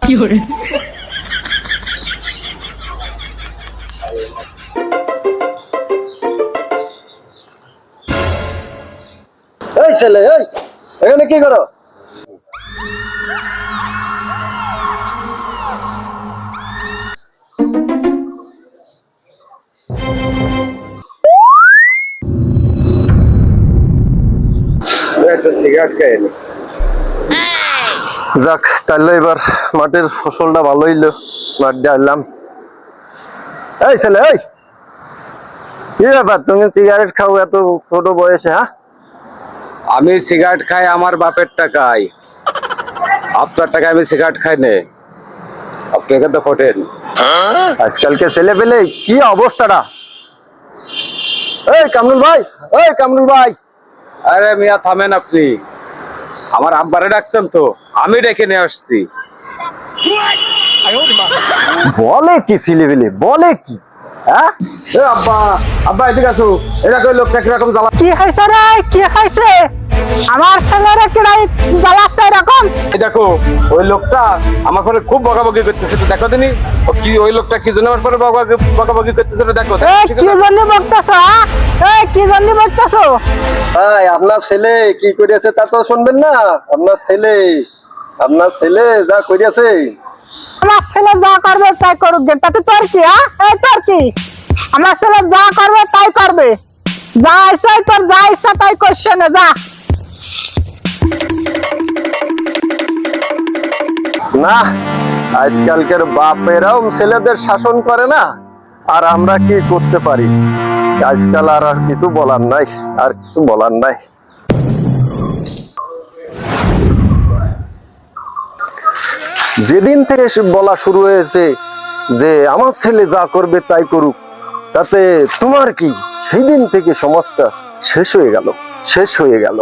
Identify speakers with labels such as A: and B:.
A: এই ছেলে, এই এখানে কি করো? সিগারেট খাই। যাক, তাহলে এবার মাঠের ফসলটা ভালো হইলো, মাঠ ডাললাম। এই ছেলে, এই কি ব্যাপার, তুমি সিগারেট খাও এত ছোট বয়সে? হ্যাঁ,
B: আমি সিগারেট খাই আমার বাপের টাকায়, আপনার টাকায় আমি সিগারেট খাই নে। আপনি এখান থেকে ফোটেন।
A: আজকালকে ছেলে পেলে কি অবস্থাটা! এই কামরুল ভাই, এই কামরুল ভাই!
B: আরে মিয়া থামেন আপনি, আমার আব্বারে ডাকছেন তো, আমি ডেকে নিয়ে আসছি।
A: বলে কি ছেলে পেলে, বলে কি? হ্যাঁ,
B: এ আব্বা, আব্বা এদিকে আসো। এটা কই লোকটা কিরকম জ্বালা।
C: কি হয়েছে রে, কি হয়েছে? আমার ছেলেরা কিরাই জ্বালাচ্ছে এরকম?
B: এই দেখো, ওই লোকটা আমার পরে খুব বকাবকি করতেছে, তো দেখো দিনি ও কি, ওই লোকটা কি জন্য আমার পরে বকাবকি করতেছে, দেখো।
C: কি জন্য বকতেছো? কি জন্য বকতেছো?
A: ভাই আপনার ছেলে কি করিয়াছে তা তো শুনবেন না? আপনার ছেলে যা করিয়াছে।
C: আমার ছেলে যা করবে তাই করুক, তাতে তোর কি? এই তোর কি? আমার ছেলে যা করবে তাই করবে, যা ইচ্ছা তোর যা ইচ্ছা তাই করছে না, যা।
A: না, আজকালকার বাপেরাও ছেলেদের শাসন করে না, আর আমরা কি করতে পারি? আজকাল আর কিছু বলার নাই, আর কিছু বলার নাই। যেদিন থেকে বলা শুরু হয়েছে যে আমার ছেলে যা করবে তাই করুক, তাতে তোমার কি, সেই দিন থেকে সমাজটা শেষ হয়ে গেল।